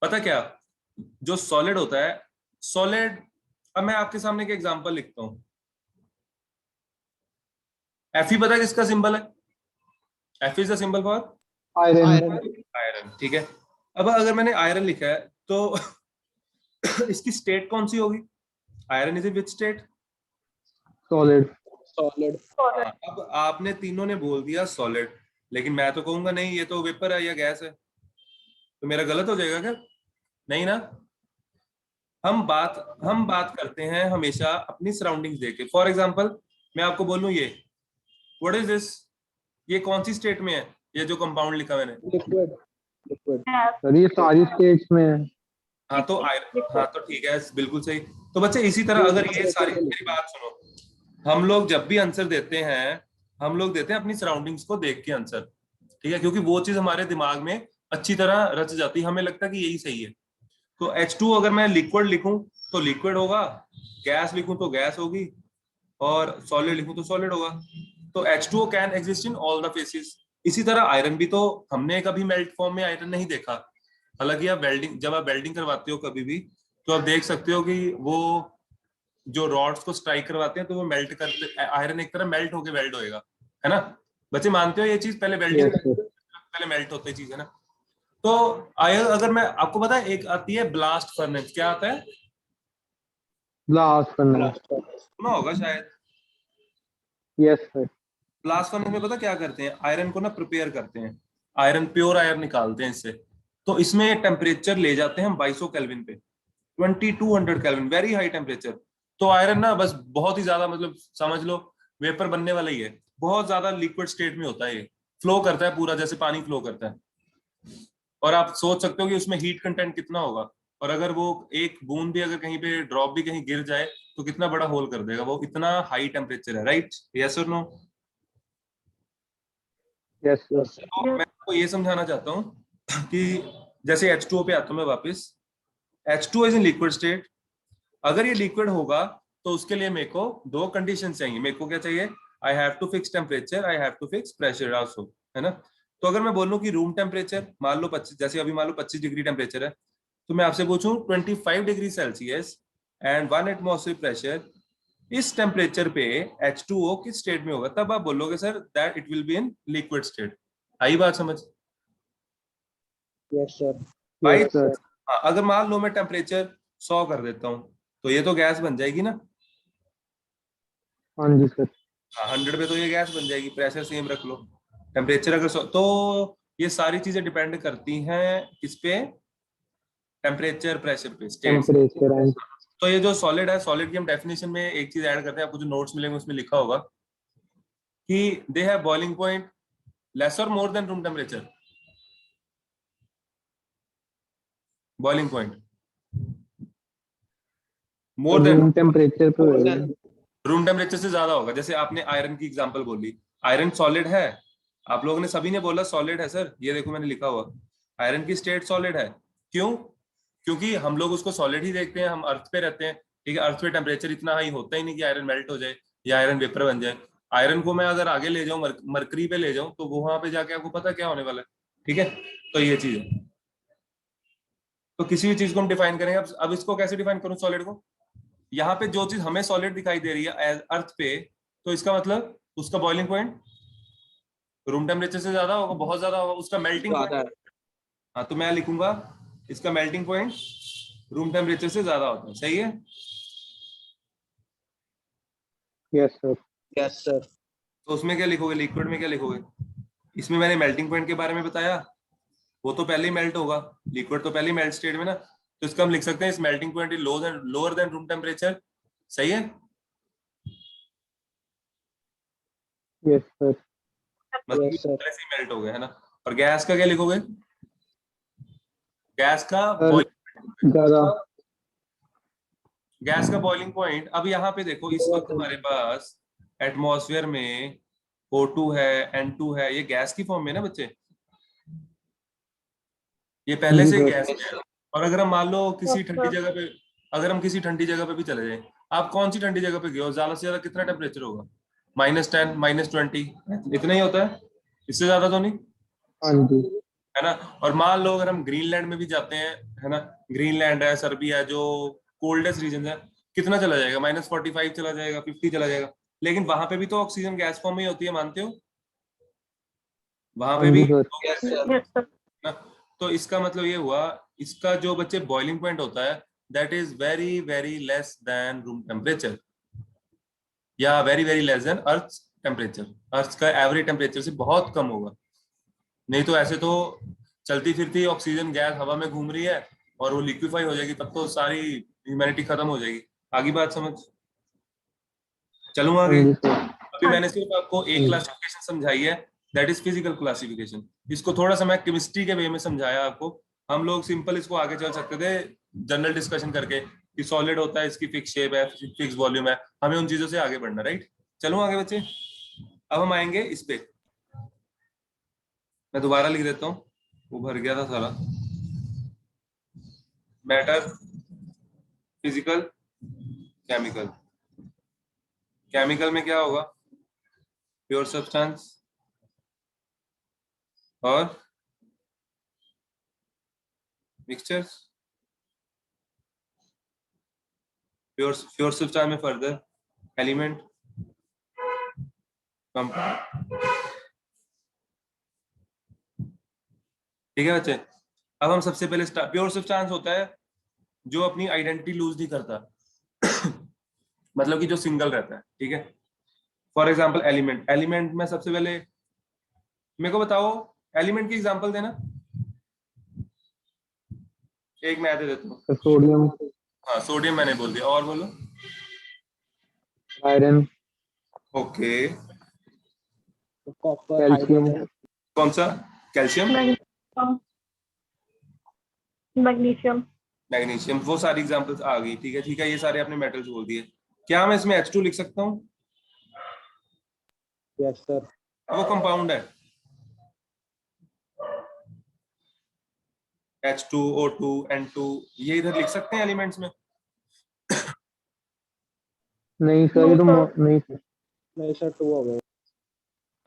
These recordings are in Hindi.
पता क्या, जो सॉलिड होता है, सॉलिड, अब मैं आपके सामने एक एग्जांपल लिखता हूँ। Fe पता है किसका सिंबल है? Fe is the symbol for iron. Iron, ठीक है। अब अगर मैंने आयरन लिखा है तो इसकी स्टेट कौन सी होगी? Iron is in which state? Solid. अब आपने तीनों ने बोल दिया सॉलिड, लेकिन मैं तो कहूंगा नहीं ये तो वेपर है या गैस है, तो मेरा गलत हो जाएगा क्या? नहीं ना। हम बात करते हैं हमेशा अपनी सराउंडिंग्स देख के। फॉर एग्जांपल मैं आपको बोलूं ये व्हाट इज दिस, ये कौन सी स्टेट में है? ये जो कंपाउंड लिखा मैंने, लिक्विड। सर ये सारी स्टेट्स में है। हाँ तो आयरन, हाँ तो ठीक है, बिल्कुल सही। तो बच्चे इसी तरह अगर ये सारी, मेरी बात सुनो, हम लोग जब भी आंसर देते हैं, हम लोग देते हैं अपनी सराउंडिंग्स को देख के आंसर, ठीक है, क्योंकि वो चीज हमारे दिमाग में अच्छी तरह रच जाती है, हमें लगता है कि यही सही है। तो H2 अगर मैं लिक्विड लिखूं तो लिक्विड होगा, गैस लिखूं तो गैस होगी, और सॉलिड लिखूं तो सॉलिड होगा। तो H2O can exist in all the faces. इसी तरह आयरन भी, तो हमने कभी मेल्ट फॉर्म में आयरन नहीं देखा, हालांकि आप वेल्डिंग, जब आप वेल्डिंग करवाते हो कभी भी, तो आप देख सकते हो कि वो जो रॉड्स को स्ट्राइक करवाते हैं तो वो मेल्ट करते, आयरन एक तरह मेल्ट होके वेल्ड होएगा, है ना? बच्चे मानते हो ये चीज? पहले वेल्डिंग, यस सर। पहले मेल्ट होती चीज, है ना? तो अगर मैं आपको पता है, एक आती है ब्लास्ट फर्नेस, क्या आता है? ब्लास्ट करना। सुना होगा शायद। Yes sir. ब्लास्ट फर्नेस में पता क्या करते हैं? आयरन को ना प्रिपेयर करते हैं, आयरन, प्योर आयरन निकालते हैं इससे। तो इसमें टेम्परेचर ले जाते हैं हम 2200 केल्विन पे, 2200 केल्विन, वेरी हाई टेम्परेचर। तो आयरन ना बस बहुत ही ज्यादा, मतलब समझ लो वेपर बनने वाला ही है, बहुत ज्यादा लिक्विड स्टेट में होता है ये, फ्लो करता है पूरा जैसे पानी फ्लो करता है। और आप सोच सकते हो कि उसमें हीट कंटेंट कितना होगा, और अगर वो एक बूंद भी अगर कहीं पे ड्रॉप भी कहीं गिर जाए तो कितना बड़ा होल कर देगा, वो इतना हाई टेम्परेचर है, राइट? यस और नो? Yes sir. तो मैं आपको ये समझाना चाहता हूँ कि जैसे H2O पे आता हूँ मैं वापस। H2O is in liquid state. अगर ये लिक्विड होगा तो उसके लिए मेरे को दो कंडीशन चाहिए। मेरे को क्या चाहिए? I have to fix temperature, I have to fix pressure also, है ना? तो अगर मैं बोलूं कि रूम टेम्परेचर मान लो 25, जैसे अभी मान लो 25 डिग्री टेम्परेचर है, तो मैं आपसे पूछूं 25 degree Celsius and 1 atmosphere pressure, इस टेम्परेचर पे H2O किस स्टेट में होगा? तब आप बोलोगे sir that it will be in liquid state. आई बात समझ? Yes sir. भाई, यस सर। अगर मान लो मैं टेम्परेचर 100 कर देता हूँ तो ये तो गैस बन जाएगी ना? हाँ जी सर। हाँ, 100 पे तो ये गैस बन जाएगी, प्रेशर सेम रख लो। टेम्परेचर अगर तो ये सारी चीजें डिपेंड करती हैं किस पे? टेम्परेचर, प्रेशर पे, स्टेट्स। Temperature and. तो ये जो सॉलिड है, सॉलिड की हम डेफिनेशन में एक चीज ऐड करते हैं, आपको जो नोट्स मिलेंगे उसमें लिखा होगा कि they have boiling point less और more than room temperature. Boiling point more than, room temperature पे होएगा। रूम टेम्परेचर से ज्यादा होगा। जैसे आपने आयरन की एग्जांपल बोली, आयरन सॉलिड है, आप लोगों ने सभी ने बोला सॉलिड है सर, ये देखो मैंने लिखा हुआ, आयरन की स्टेट सॉलिड है। क्यों? क्योंकि हम लोग उसको सॉलिड ही देखते हैं, हम अर्थ पे रहते हैं, ठीक है, अर्थ पे टेम्परेचर इतना हाई होता ही नहीं कि आयरन मेल्ट हो जाए या आयरन वेपर बन जाए। आयरन को मैं अगर आगे ले जाऊं, मरकरी पे ले जाऊं, तो वहां पे जाके आपको पता क्या होने वाला है, ठीक है? तो ये चीज है। तो किसी भी चीज को हम डिफाइन करेंगे, अब इसको कैसे डिफाइन करूं सॉलिड को? यहाँ पे जो चीज हमें सॉलिड दिखाई दे रही है अर्थ पे, तो इसका मतलब उसका बॉइलिंग पॉइंट रूम टेम्परेचर से ज्यादा होगा, बहुत ज्यादा होगा, उसका मेल्टिंग पॉइंट। हाँ, तो मैं लिखूंगा इसका मेल्टिंग पॉइंट रूम टेम्परेचर से ज्यादा होता है, सही है? Yes sir. तो उसमें क्या लिखोगे, लिक्विड में क्या लिखोगे? इसमें मैंने मेल्टिंग पॉइंट के बारे में बताया, वो तो पहले ही मेल्ट होगा, लिक्विड तो पहले ही मेल्ट स्टेट में ना, तो इसका हम लिख सकते हैं इस melting point is lower than room temperature, सही है? Yes sir. मतलब पहले से ही मेल्ट हो गया, है ना? और गैस का क्या लिखोगे? गैस का सर ज्यादा। गैस का बॉइलिंग पॉइंट, अब यहाँ पे देखो इस वक्त हमारे पास एटमॉस्फेयर में O2 है, N2 है, ये गैस की फॉर्म में ना बच्चे, ये हाँ पहले जी से सर। गैस है। और अगर हम मान लो किसी ठंडी जगह पे, अगर हम किसी ठंडी जगह पे भी चले जाएं, आप कौन सी ठंडी जगह पे गए हो, ज्यादा से ज्यादा कितना टेम्परेचर होगा? -10, -20, इतना ही होता है, इससे ज्यादा तो नहीं। हाँ जी। है ना। और मान लो अगर हम ग्रीनलैंड में भी जाते हैं, है ना, ग्रीनलैंड है, सर्बिया है, जो कोल्डेस्ट रीजन है, कितना चला जाएगा? -45 चला जाएगा, 50 चला जाएगा। लेकिन वहां पे भी तो ऑक्सीजन गैस फॉर्म में ही होती है, मानते हो? वहां पे हाँ भी जी सर। दो गैस Yes, sir. ना। तो इसका मतलब ये हुआ, इसका जो बच्चे बॉइलिंग पॉइंट होता है, that is very very less than room temperature, या very very less than earth temperature. Earth का एवरेज टेम्परेचर से बहुत कम होगा। नहीं तो ऐसे तो चलती फिरती ऑक्सीजन गैस हवा में घूम रही है और वो लिक्विफाई हो जाएगी, तब तो सारी ह्यूमैनिटी खत्म हो जाएगी। आगे बात समझ, चलूं हाँ आगे? जी सर। अभी हाँ मैंने सिर्फ आपको एक क्लासिफिकेशन समझाई है, दैट इज फिजिकल क्लासिफिकेशन। इसको थोड़ा सा मैं केमिस्ट्री के वे में समझाया आपको। हम लोग सिंपल इसको आगे चल सकते थे जनरल डिस्कशन करके कि सॉलिड होता है, इसकी फिक्स शेप है, फिक्स वॉल्यूम है, हमें उन चीजों से आगे बढ़ना, राइट? चलूं आगे बच्चे? अब हम आएंगे इस पे, मैं दोबारा लिख देता हूँ, वो भर गया था सारा। Matter, physical, chemical. केमिकल में क्या होगा? प्योर सब्सटेंस और मिक्सचर्स। प्योर प्योर सब्सटेंस में फर्दर एलिमेंट, कंपाउंड। ठीक है बच्चे? अब हम सबसे पहले प्योर सब्सटेंस होता है जो अपनी आइडेंटिटी लूज नहीं करता मतलब कि जो सिंगल रहता है, ठीक है। फॉर एग्जांपल एलिमेंट, एलिमेंट में सबसे पहले मेरे को बताओ एलिमेंट की एग्जांपल देना, एक मैं दे देता हूँ। सोडियम, हाँ, सोडियम मैंने बोल दिया, और बोलो। Iron, okay, copper, calcium, hydrogen. कौन सा? Calcium, magnesium. मैग्नीशियम, वो सारी एग्जांपल्स आ गई। ठीक है, ठीक है, ये सारे आपने मेटल्स बोल दिए। क्या मैं इसमें H2 लिख सकता हूँ? Yes sir. वो कंपाउंड है, H2, O2, N2, ये इधर लिख सकते हैं एलिमेंट्स में? नहीं सर, ये तो नहीं सर। नहीं सर, 2 हो गए।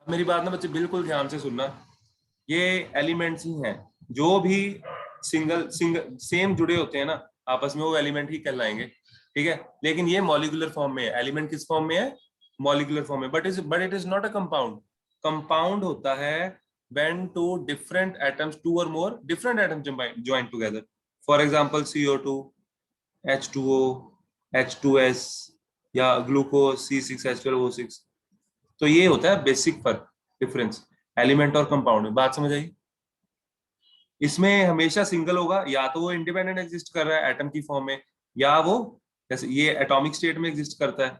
मेरी बात ना बच्चे बिल्कुल ध्यान से सुनना, ये एलिमेंट्स ही हैं, जो भी सिंगल सिंगल सेम जुड़े होते हैं ना आपस में, वो एलिमेंट ही कहलाएंगे, ठीक है। लेकिन ये मॉलिक्यूलर फॉर्म में है। एलिमेंट किस फॉर्म में है? मॉलिक्यूलर फॉर्म में। But it is not a compound. Compound होता है when two different atoms, two or more different atoms join together. For example, CO2, H2O, H2S, या ग्लूकोज C6H12O6। तो ये होता है बेसिक फर्क, डिफरेंस एलिमेंट और कंपाउंड में। बात समझ आई? इसमें हमेशा सिंगल होगा, या तो वो इंडिपेंडेंट एग्जिस्ट कर रहा है एटम की फॉर्म में, या वो जैसे ये एटॉमिक स्टेट में एग्जिस्ट करता है,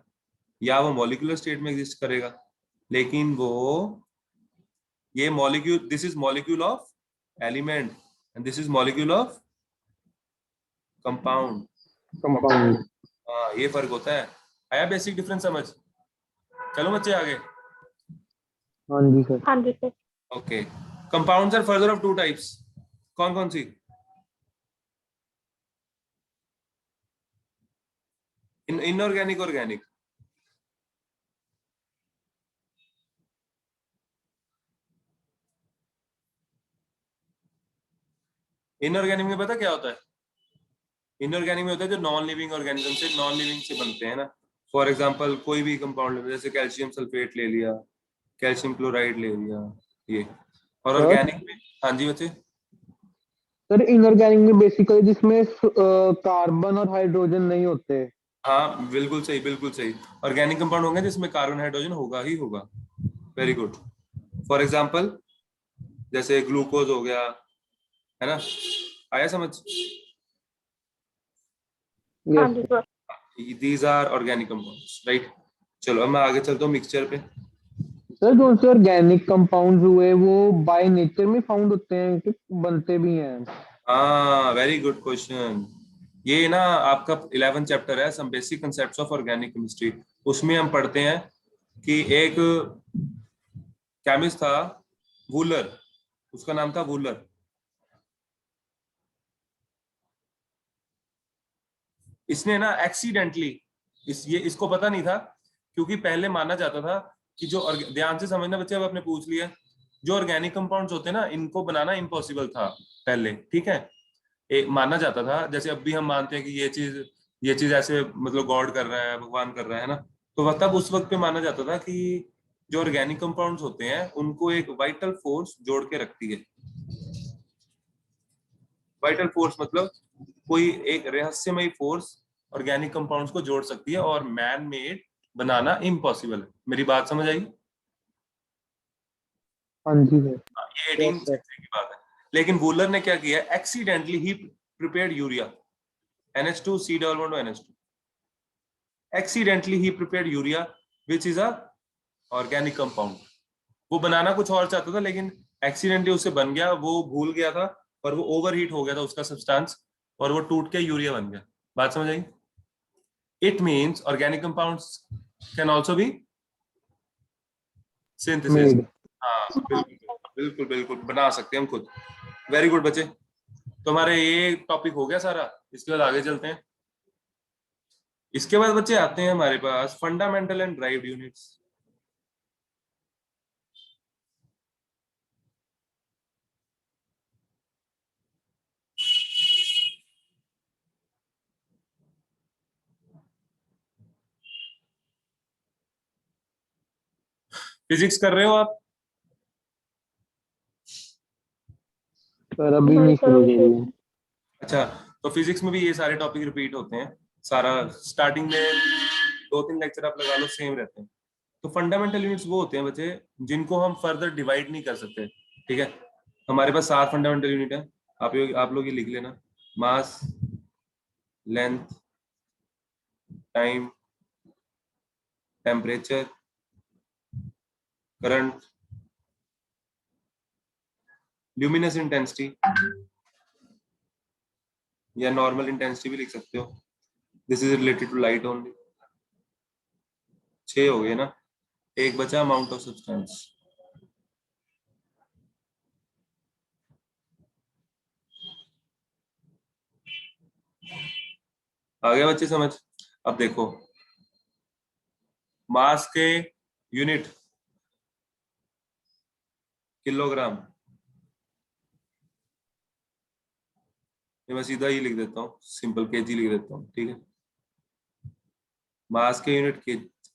या वो मॉलिक्यूलर स्टेट में एग्जिस्ट करेगा। लेकिन वो ये molecule, this is molecule of element and this is molecule of compound. Compound. हाँ, ये फर्क होता है। आया बेसिक डिफरेंस समझ? चलो बच्चे आगे। हाँ जी सर। हाँ जी sir. Okay, compounds are further of two types. कौन कौन सी? Inorganic, organic. इनऑर्गेनिक में पता क्या होता है? इनऑर्गेनिक में होता है जो नॉन लिविंग ऑर्गेनिज्म से, नॉन लिविंग से बनते हैं ना। फॉर एग्जांपल कोई भी कंपाउंड, जैसे कैल्शियम सल्फेट ले लिया, कैल्शियम क्लोराइड ले लिया, ये। और सर? ऑर्गेनिक में, हाँ जी बच्चे। सर इनऑर्गेनिक में बेसिकली जिसमें कार्बन और हाइड्रोजन नहीं होते। हाँ बिल्कुल सही, बिल्कुल सही। ऑर्गेनिक कंपाउंड होंगे जिसमें कार्बन हाइड्रोजन होगा ही होगा। Very good. फॉर एग्जांपल जैसे ग्लूकोज हो गया, है ना। आया समझ? हाँ यस। जी sir. These are organic compounds, right. चलो अब मैं आगे चलता हूँ मिक्सचर पे। सर जो से ऑर्गेनिक कंपाउंड्स हुए वो बाय नेचर में फाउंड होते हैं कि बनते भी हैं? हाँ, वेरी गुड क्वेश्चन। ये ना आपका 11th चैप्टर है, some basic concepts of organic chemistry. उसमें हम पढ़ते हैं कि एक केमिस्ट था वूलर, उसका नाम था वूलर। इसने ना एक्सीडेंटली, इसको पता नहीं था, क्योंकि पहले माना जाता था कि जो ध्यान से समझना बच्चे, अब आपने पूछ लिया जो ऑर्गेनिक कंपाउंड्स होते हैं ना, इनको बनाना इम्पॉसिबल था पहले, ठीक है। माना जाता था, जैसे अब भी हम मानते हैं कि ये चीज ऐसे मतलब गॉड कर रहा है, भगवान कर रहा है ना, तो तब उस वक्त पे माना जाता था कि जो ऑर्गेनिक कंपाउंड्स होते हैं उनको एक वाइटल फोर्स जोड़ के रखती है। वाइटल फोर्स मतलब कोई एक रहस्यमयी फोर्स ऑर्गेनिक कंपाउंड्स को जोड़ सकती है, और मैन मेड बनाना इम्पॉसिबल है। मेरी बात समझ आई? हाँ जी सर। ये Yes, 18th sir. सेंचुरी की बात है। लेकिन वूलर ने क्या किया, एक्सीडेंटली ही prepared urea, NH2 C double bond NH2, accidentally he prepared urea which is a organic compound। वो बनाना कुछ और चाहता था, लेकिन एक्सीडेंटली उससे बन गया, वो भूल गया था, और वो ओवरहीट हो गया था उसका सब्सटेंस, और वो टूट के यूरिया बन गया। बात समझ आई? It means organic compounds can also be synthesis. Made. हाँ बिल्कुल बिल्कुल बिल्कुल, बना सकते हैं हम खुद। वेरी गुड बच्चे, तो हमारे ये टॉपिक हो गया सारा। इसके बाद आगे चलते हैं। इसके बाद बच्चे आते हैं हमारे पास fundamental and derived units. Physics कर रहे हो आप? सर अभी नहीं शुरू करी है। अच्छा, तो फिजिक्स में भी ये सारे टॉपिक रिपीट होते हैं। सारा स्टार्टिंग में 2-3 लेक्चर आप लगा लो सेम रहते हैं। तो फंडामेंटल यूनिट्स वो होते हैं बच्चे जिनको हम फर्दर डिवाइड नहीं कर सकते, ठीक है। हमारे पास 7 फंडामेंटल यूनिट है। आप लोग ये लिख लेना। Mass, length, time, temperature, current, luminous intensity या नॉर्मल इंटेंसिटी भी लिख सकते हो। This is related to light only. 6 हो गए ना। एक बचा अमाउंट ऑफ सब्सटेंस। आ गया बच्चे समझ? अब देखो, मास के यूनिट किलोग्राम। मैं सीधा ही लिख देता हूँ, सिंपल केजी लिख देता हूँ, ठीक है। मास के यूनिट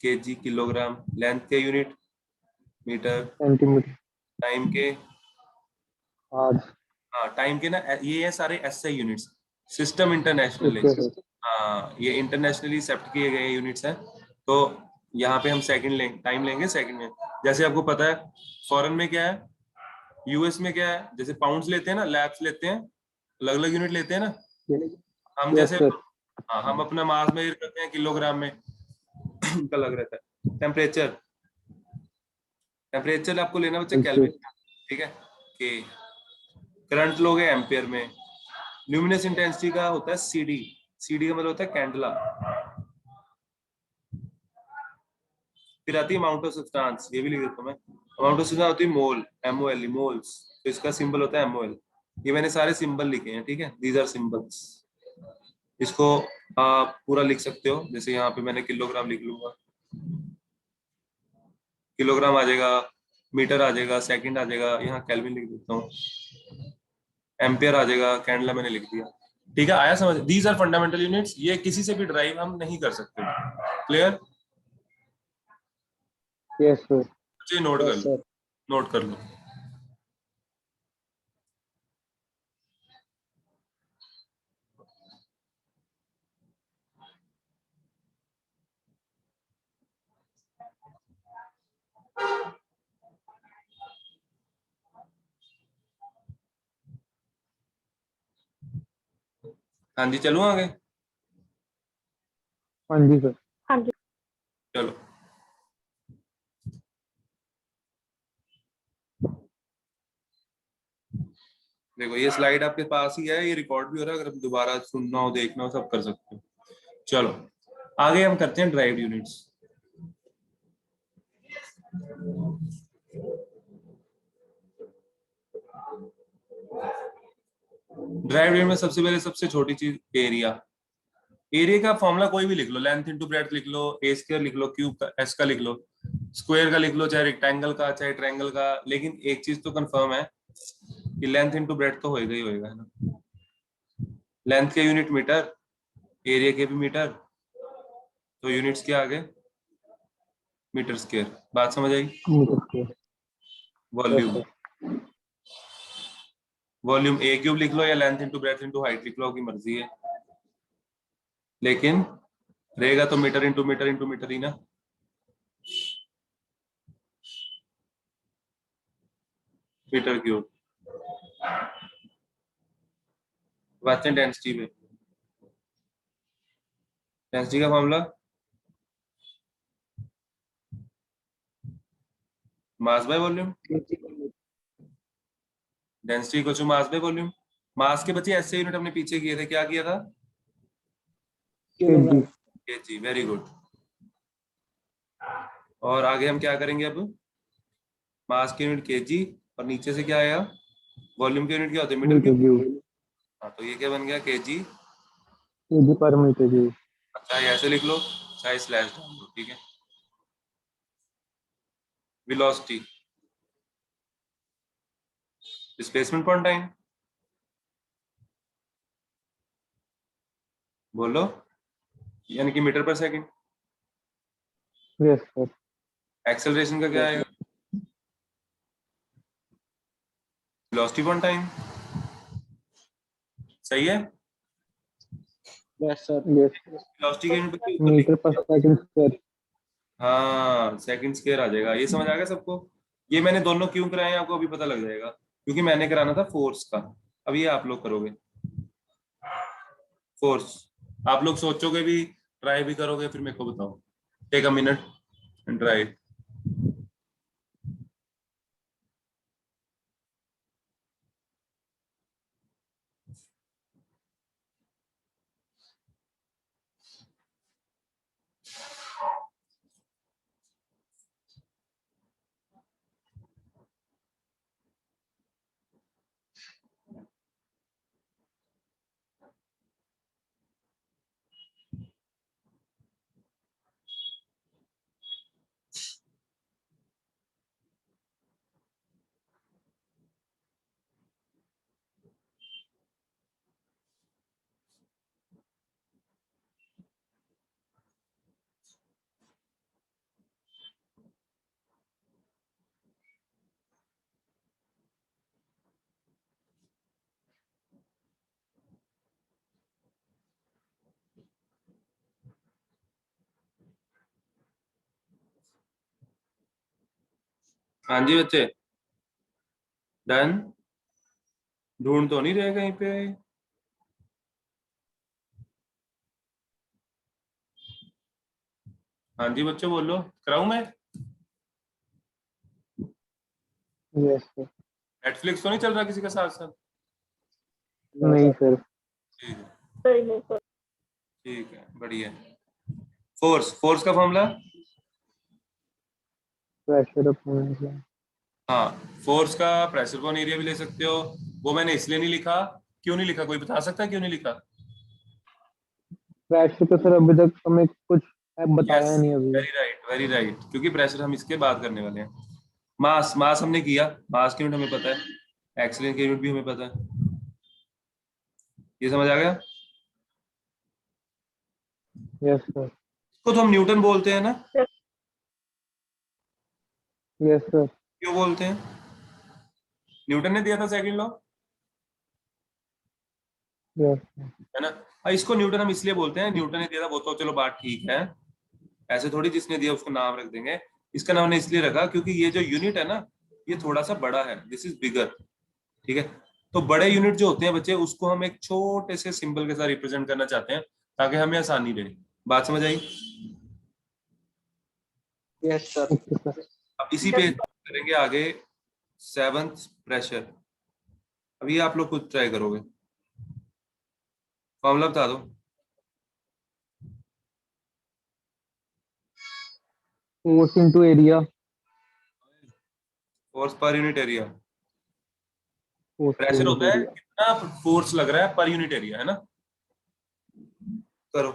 केजी किलोग्राम, लेंथ के यूनिट मीटर, सेंटीमीटर। टाइम के, आज। हाँ टाइम के ना, ये है सारे SI यूनिट्स, सिस्टम इंटरनेशनल। ठीक है सर। हाँ ये इंटरनेशनली एक्सेप्ट किए गए यूनिट्स हैं। तो यहाँ पे हम सेकंड लेंगे, टाइम लेंगे सेकंड में। जैसे आपको पता है फॉरेन में क्या है, US में क्या है, जैसे पाउंड्स लेते हैं ना, लैब्स लेते हैं, अलग अलग यूनिट लेते हैं ना। हम यस जैसे, सर। हाँ हम अपना मास मेजर करते हैं किलोग्राम में, उनका अलग रहता है। टेम्परेचर, टेम्परेचर आपको लेना बच्चा केल्विन, ठीक है। कि करंट लोगे एम्पियर में। ल्यूमिनस इंटेंसिटी का होता है CD, CD का मतलब होता है कैंडला। फिर आती है अमाउंट ऑफ सब्सटेंस, ये भी लिख देता हूं मैं। अमाउंट ऑफ सब्सटेंस होती है मोल, MOL, मोल्स। तो इसका सिंबल होता है MOL। ये मैंने सारे सिंबल लिखे हैं, ठीक है, दीज आर सिंबल्स। इसको आप पूरा लिख सकते हो, जैसे यहाँ पे मैंने किलोग्राम लिख लूंगा, किलोग्राम आ जाएगा, मीटर आ जाएगा, सेकंड आ जाएगा, यहाँ केल्विन लिख देता हूँ, एम्पियर आ जाएगा, कैंडला मैंने लिख दिया, ठीक है। आया समझ? These are fundamental units. ये किसी से भी ड्राइव हम नहीं कर सकते। क्लियर? Yes sir. बच्चे नोट कर लो, नोट कर लो। हाँ जी, चलूं आगे? हाँ जी सर। हाँ जी। चलो, देखो ये स्लाइड आपके पास ही है, ये रिकॉर्ड भी हो रहा है, अगर दोबारा सुनना हो, देखना हो, सब कर सकते हो। चलो आगे हम करते हैं ड्राइव्ड यूनिट्स। ड्राइव्ड यूनिट में सबसे पहले सबसे छोटी चीज एरिया। एरिया का फॉर्मूला कोई भी लिख लो, लेंथ इंटू ब्रेड्थ लिख लो, A² लिख लो, क्यूब का S का लिख लो, स्क्वायर का लिख लो, चाहे रेक्टेंगल का, चाहे ट्रायंगल का, लेकिन एक चीज तो कंफर्म है कि लेंथ इनटू ब्रेड्थ तो होएगा ही होएगा, है ना। लेंथ के यूनिट मीटर, एरिया के भी मीटर, तो यूनिट्स क्या आ गए, मीटर स्क्वायर। बात समझ आई। Metre square. Volume, volume a cube लिख लो या length into breadth into height लिख लो, आपकी मर्जी है, लेकिन रहेगा तो मीटर इंटू मीटर ही ना। मीटर क्यूब बातें डेंसिटी पे। डेंसिटी का formula mass by volume. Density को मास बाय वॉल्यूम। मास के बच्चे ऐसे यूनिट हमने पीछे किए थे, क्या किया था, केजी। केजी। Very good. और आगे हम क्या करेंगे अब, मास की यूनिट केजी, और नीचे से क्या आया, वॉल्यूम की यूनिट क्या होती है, मीटर मीटर क्यूब। क्यूब। हाँ, तो ये क्या बन गया, केजी। केजी पर मीटर क्यूब। अच्छा, ये ऐसे लिख लो, चाहे स्लैश डाल दो, ठीक है। वेलोसिटी, डिस्प्लेसमेंट अपॉन टाइम, बोलो, यानी कि मीटर पर सेकंड। Yes sir. एक्सेलरेशन का क्या आएगा, वेलोसिटी अपॉन टाइम। सही है। Yes sir. यस। वेलोसिटी के यूनिट पे ऊपर लिख मीटर पर दिया। Second square. हाँ, सेकंड स्क्वायर आ जाएगा। ये समझ आ गया सबको। ये मैंने दोनों क्यों कराए हैं, आपको अभी पता लग जाएगा, क्योंकि मैंने कराना था फोर्स का। अब ये आप लोग करोगे फोर्स। आप लोग सोचोगे भी, ट्राई भी करोगे, फिर मेरे को बताओ। Take a minute and try. हाँ जी बच्चे, डन। ढूंढ तो नहीं रहे कहीं पे। हाँ जी बच्चों, बोलो, कराऊं मैं। Yes sir. नेटफ्लिक्स तो नहीं चल रहा किसी का साथ साथ। नहीं सर। ठीक है, सही नहीं सर। ठीक है, बढ़िया। फोर्स, फोर्स का फॉर्मूला, प्रेशर अपॉन। हाँ, फोर्स का प्रेशर अपॉन एरिया भी ले सकते हो। वो मैंने इसलिए नहीं लिखा, क्यों नहीं लिखा, कोई बता सकता है क्यों नहीं लिखा। प्रेशर तो सर अभी तक हमें कुछ यस, बताया नहीं अभी। वेरी राइट, वेरी राइट, क्योंकि प्रेशर हम इसके बाद करने वाले हैं। मास, मास हमने किया, मास की यूनिट हमें पता है, एक्सीलरेशन की यूनिट भी हमें पता है। ये समझ आ गया। Yes sir. इसको तो हम न्यूटन बोलते हैं ना। Yes sir. क्यों बोलते हैं, न्यूटन ने दिया था सेकंड लॉ, यस। है ना। इसको न्यूटन हम इसलिए बोलते हैं, न्यूटन ने दिया था वो तो चलो बात ठीक है, ऐसे थोड़ी जिसने दिया उसको नाम रख देंगे। इसका नाम हमने इसलिए रखा क्योंकि ये जो यूनिट है ना, ये थोड़ा सा बड़ा है, दिस इज बिगर, ठीक है। तो बड़े यूनिट जो होते हैं बच्चे, उसको हम एक छोटे से सिंबल के साथ रिप्रेजेंट करना चाहते हैं, ताकि हमें आसानी रहे। बात समझ आई। Yes sir. Okay sir. अब इसी पे करेंगे आगे, सेवंथ प्रेशर। अभी आप लोग खुद ट्राई करोगे, फॉर्मूला बता दो। Force into area. Force per unit area. Force पर प्रेशर यूनिट होता है एरिया। कितना फोर्स लग रहा है पर यूनिट एरिया, है ना। करो।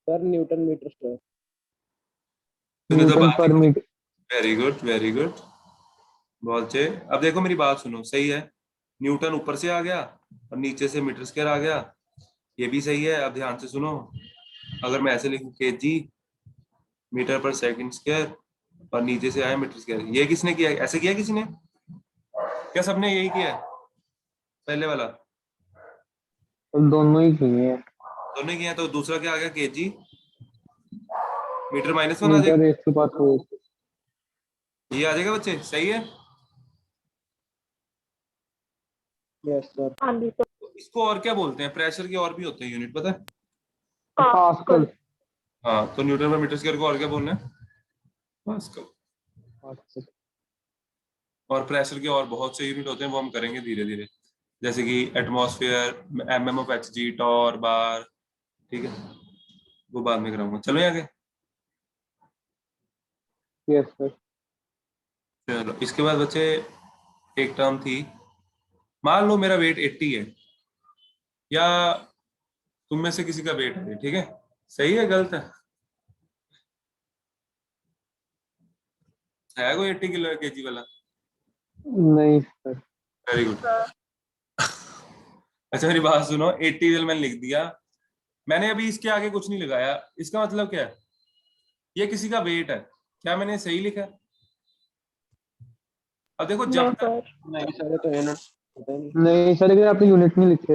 Sir newton metre square. Newton per metre. Very good, very good, बहुत अच्छे। अब देखो मेरी बात सुनो, सही है, न्यूटन ऊपर से आ गया और नीचे से मीटर स्क्वायर आ गया, ये भी सही है। अब ध्यान से सुनो, अगर मैं ऐसे लिखूं केजी मीटर पर सेकंड स्क्वायर और नीचे से आया मीटर स्क्वायर, ये किसने किया? ऐसे किया किसी ने? क्या सबने यही किया है? पहले वाला दोनों ही किए हैं। दोनों ही किया, तो दूसरा क्या आ गया? केजी मीटर माइनस 1 आ मीटर जाएगा, रेज़ टू पावर 4। ये आ जाएगा बच्चे, सही है। Yes sir. हाँ जी सर। तो इसको और क्या बोलते हैं? प्रेशर के और भी होते हैं यूनिट, पता है? पास्कल। हाँ, तो न्यूटन पर मीटर स्क्वायर को और क्या बोलना है? पास्कल। और प्रेशर के और बहुत से यूनिट होते हैं, वो हम करेंगे धीरे धीरे, जैसे कि atmosphere, mm of hg, torr, bar, ठीक है, वो बाद में कराऊंगा। चलो आगे। Yes sir. चलो इसके बाद बच्चे एक टर्म थी, मान लो मेरा वेट 80 है, या तुम में से किसी का वेट है, ठीक है, सही है गलत है कोई 80 किलो केजी वाला? नहीं सर। Very good. अच्छा मेरी बात सुनो, 80 मैंने लिख दिया, मैंने अभी इसके आगे कुछ नहीं लगाया, इसका मतलब क्या है? ये किसी का वेट है, क्या मैंने सही लिखा है? अब देखो नो जब तक, सर। नहीं सर तो यूनिट पता ही नहीं। नहीं सर, लेकिन आपने यूनिट नहीं लिखे।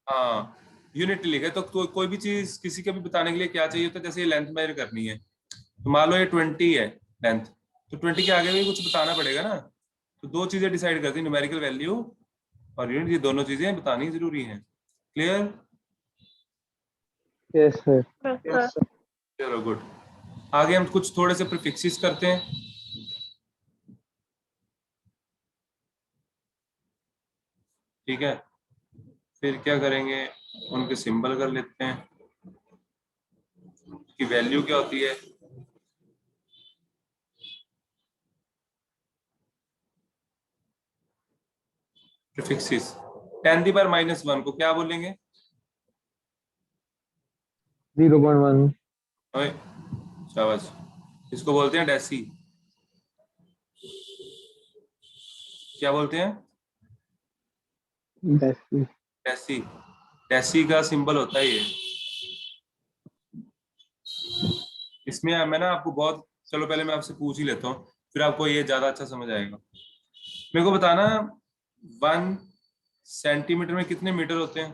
हाँ यूनिट लिखे तो कोई भी चीज किसी का भी बताने के लिए क्या चाहिए होता है, जैसे लेंथ मेजर करनी है, तो मान लो ये 20 है लेंथ, तो 20 के आगे भी कुछ बताना पड़ेगा ना, तो दो चीजें डिसाइड करती है, न्यूमेरिकल वैल्यू और यूनिट, ये दोनों चीजें बतानी जरूरी हैं। Clear? Yes sir. Yes sir. चलो गुड। आगे हम कुछ थोड़े से प्रीफिक्सेस करते हैं, ठीक है, फिर क्या करेंगे, उनके सिंबल कर लेते हैं कि वैल्यू क्या होती है। प्रीफिक्सेस, 10⁻⁻1 को क्या बोलेंगे? 0.1। ओए शाबाश, इसको बोलते हैं डेसी। क्या बोलते हैं? डेसी। डेसी। डेसी का सिंबल होता है ये। इसमें मैं ना आपको बहुत, चलो पहले मैं आपसे पूछ ही लेता हूँ, फिर आपको ये ज्यादा अच्छा समझ आएगा। मेरे को बताना, 1 सेंटीमीटर में कितने मीटर होते हैं?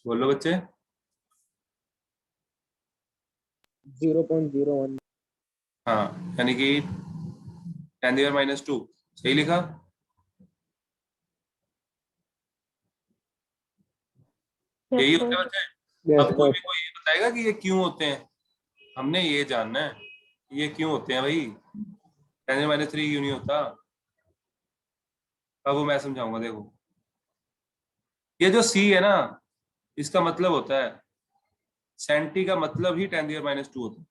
बोलो बच्चे। 0.01। हाँ, यानी कि 10⁻⁻2, सही लिखा? यस यही होता सर। है बच्चे। यस अब कोई सर। भी कोई बताएगा कि ये क्यों होते हैं? हमने ये जानना है, ये क्यों होते हैं भाई, 10⁻³ क्यों नहीं होता? अब वो मैं समझाऊंगा, देखो ये जो सी है ना, इसका मतलब होता है, सेंटी का मतलब ही 10⁻² होता है।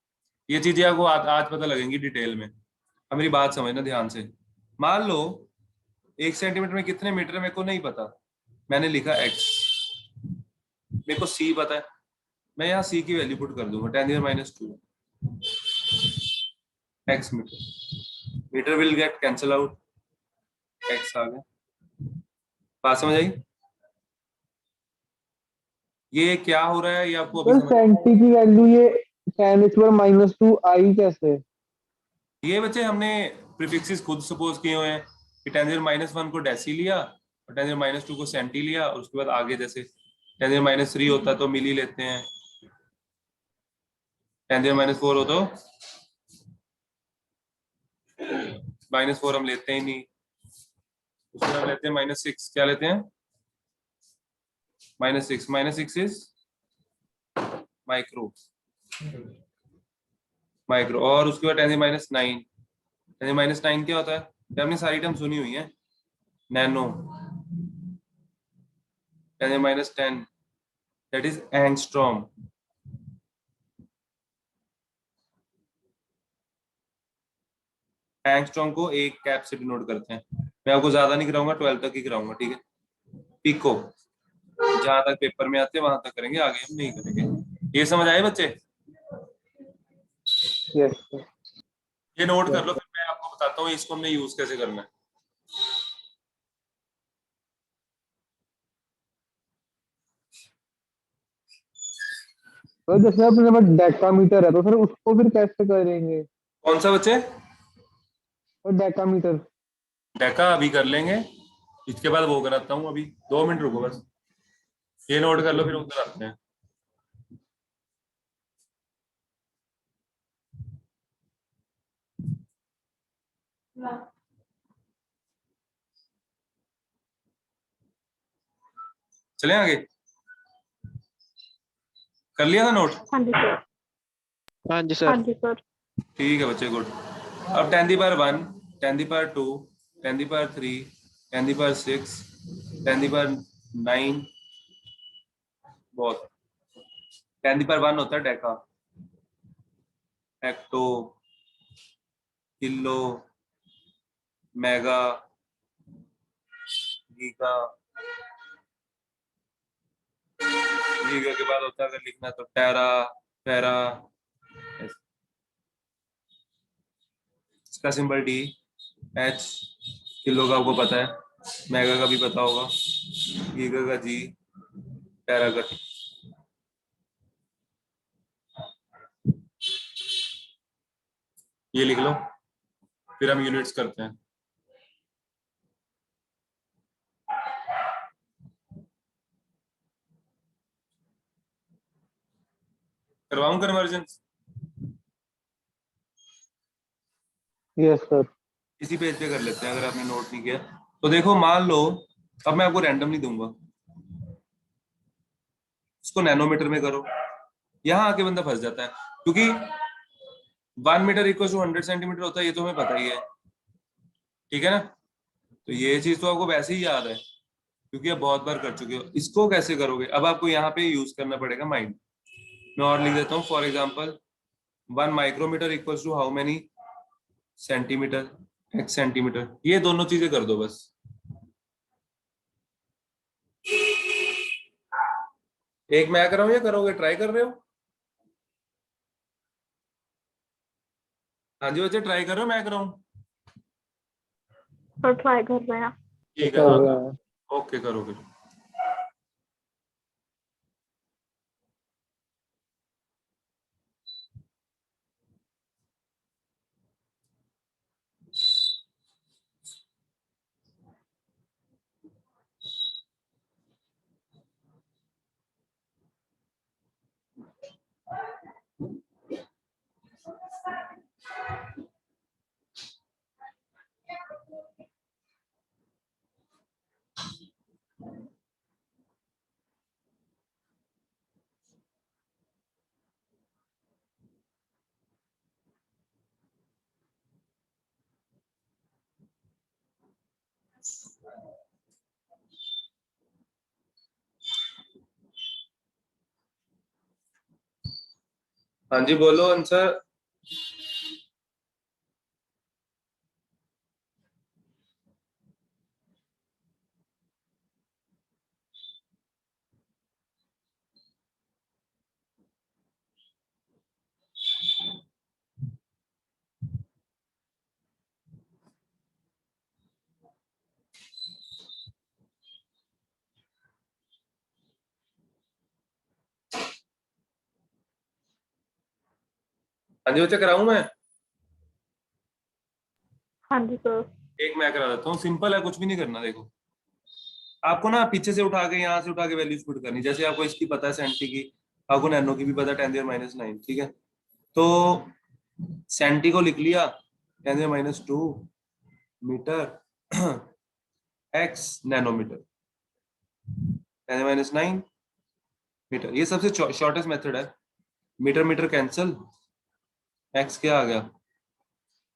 ये चीजें आपको आज पता लगेंगी डिटेल में। अब मेरी बात समझना ध्यान से, मान लो 1 सेंटीमीटर में कितने मीटर है, मेरे को नहीं पता, मैंने लिखा x, मेरे को c पता है, मैं यहाँ c की वैल्यू पुट कर दूंगा 10⁻², x metre, metre will get cancel out, x आ गया। बात समझ आई? ये क्या हो रहा है ये आपको अभी सर समझ, सेंटी की वैल्यू ये 10⁻², आई कैसे? ये बच्चे हमने प्रीफिक्सेस खुद सपोज किए हुए हैं कि 10⁻⁻1 को डेसी लिया और 10⁻² को सेंटी लिया, और उसके बाद आगे जैसे 10⁻³ होता तो मिली लेते हैं, 10⁻⁴ हो तो -4 हम लेते ही नहीं, उसमें हम लेते हैं -6, क्या लेते हैं? -6, -6 इज माइक्रो, माइक्रो, और उसके बाद 10⁻⁹, 10⁻⁹ क्या होता है? ये हमने सारी टर्म सुनी हुई है, nano, 10⁻⁻, that is angstrom. Angstrom को एक कैप से डिनोट करते हैं। मैं आपको ज्यादा नहीं कराऊंगा, 12 तक ही कराऊंगा, ठीक है। पिको, जहां तक पेपर में आते हैं वहां तक करेंगे, आगे हम नहीं करेंगे। ये समझ आए बच्चे? Yes sir. ये नोट कर लो, फिर मैं आपको बताता हूँ इसको हमने यूज कैसे करना है। तो जैसे अपने पास डेकामीटर है तो सर उसको फिर कैसे करेंगे? कौन सा बच्चे? और डेकामीटर। डेका अभी कर लेंगे, इसके बाद वो कराता हूँ, अभी 2 मिनट रुको बस। ये नोट कर लो, फिर उधर आते हैं। चले आगे, कर लिया था नोट? हाँ जी सर। हाँ जी हाँ सर। जी सर। ठीक है बच्चे, गुड। अब 10 की पावर 1, 10 की पावर 2, 10 की पावर 3, 10 की पावर 6, 10 की पावर 9, बहुत। 10 की पावर 1 होता है Deka, hecto, kilo, mega, giga. Giga के बाद होता है अगर लिखना तो टेरा, पेरा। इसका सिंबल डी, एच। किलो का आपको पता है, मेगा का भी पता होगा, गीगा का जी, टेरा का टी। ये लिख लो, फिर हम यूनिट्स करते हैं। करवाऊं कन्वर्जन? Yes sir. इसी पेज पे कर लेते हैं अगर आपने नोट नहीं किया तो। देखो मान लो, अब मैं आपको रैंडम नहीं दूंगा, इसको नैनोमीटर में करो। यहाँ आके बंदा फंस जाता है, क्योंकि 1 मीटर इक्वल टू 100 सेंटीमीटर होता है, ये तो हमें पता ही है, ठीक है ना? तो ये चीज तो आपको वैसे ही याद है, क्योंकि आप बहुत बार कर चुके हो। इसको कैसे करोगे? अब आपको यहाँ पे यूज करना पड़ेगा माइंड। मैं और लिख देता हूँ, for example 1 micrometre equal to how many centimetre, x centimetre. ये दोनों चीजें कर दो बस। एक मैं कर रहा हूँ, या करोगे? ट्राई कर रहे हो? हाँ जी बच्चे, ट्राई कर रहे हो? मैं कर रहा हूँ? सर ट्राई कर रहे हैं। ठीक है, कर हाँ रहे करो। हैं। ओके, करो फिर। हाँ जी, बोलो आंसर। हाँ जी बच्चे, कराऊं मैं? हाँ जी सर। एक मैं करा देता हूँ, सिंपल है, कुछ भी नहीं करना। देखो, आपको ना पीछे से उठा के, यहाँ से उठा के वैल्यूज पुट करनी। जैसे आपको इसकी पता है सेंटी की, आपको नैनो की भी पता है 10⁻⁹, ठीक है? तो सेंटी को लिख लिया 10⁻² मीटर एक्स नैनोमीटर, 10⁻⁹ मीटर। ये सबसे शॉर्टेस्ट मेथड है। मीटर मीटर कैंसिल, एक्स क्या आ गया?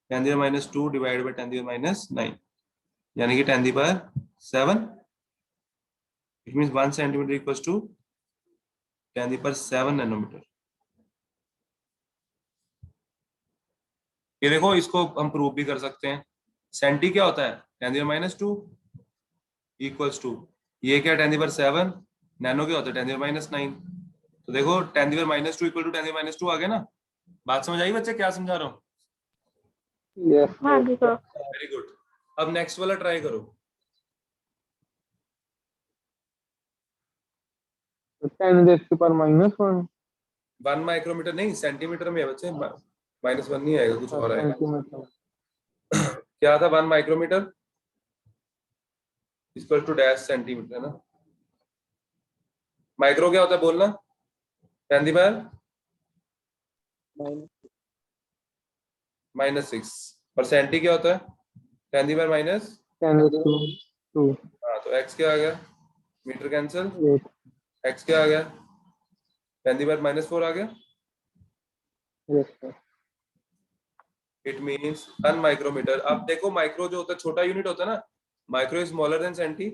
10⁻² डिवाइड बाई 10⁻⁹, यानी कि 10⁻⁷। It means 1 centimetre equals to 10⁻⁷ nanometre. ये देखो, इसको हम प्रूव भी कर सकते हैं। सेंटी क्या होता है? 10⁻² इक्वल्स टू ये क्या 10⁻⁷, नैनो क्या होता है 10⁻⁹। तो देखो 10⁻⁻2 इक्वल टू 10⁻2 आ गया ना। बात समझ आई बच्चे क्या समझा रहा हूँ? यस हाँ जी सर। Very good. अब नेक्स्ट वाला ट्राई करो। 10⁻⁻1 1 माइक्रोमीटर नहीं, सेंटीमीटर में है बच्चे, -1 नहीं आएगा, कुछ और आएगा। सेंटीमीटर। क्या था 1 micrometre equal to dash centimetre, है ना। माइक्रो क्या होता है बोलना, 10⁻⁻⁻⁶। और सेंटी क्या होता है 10⁻⁻। 10⁻²। हाँ तो x क्या आ गया, मीटर कैंसिल, 8। x क्या आ गया 10⁻⁻4 आ गया। Yes sir. It means 1 micrometre. अब देखो माइक्रो जो होता है छोटा यूनिट होता है ना, micro is smaller than centi.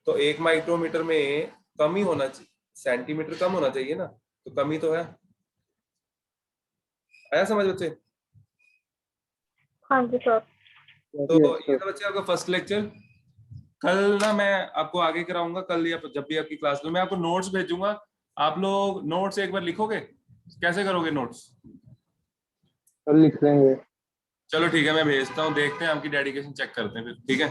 तो 1 माइक्रोमीटर में कम ही होना चाहिए, सेंटीमीटर कम होना चाहिए ना, तो कमी तो है। आया समझ बच्चे? हाँ जी सर। तो यस ये सर। था बच्चे आपका फर्स्ट लेक्चर। कल ना मैं आपको आगे कराऊंगा, कल या जब भी आपकी क्लास में मैं आपको नोट्स भेजूंगा। आप लोग नोट्स एक बार लिखोगे, कैसे करोगे नोट्स? सर लिख लेंगे। चलो ठीक है, मैं भेजता हूँ, देखते हैं आपकी डेडिकेशन चेक करते हैं फिर, ठीक है।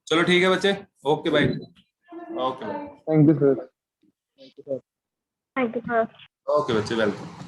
चलो ठीक है बच्चे, okay bye. Okay bye. Thank you sir. Thank you, sir. Thank you sir. Okay बच्चे, वेलकम।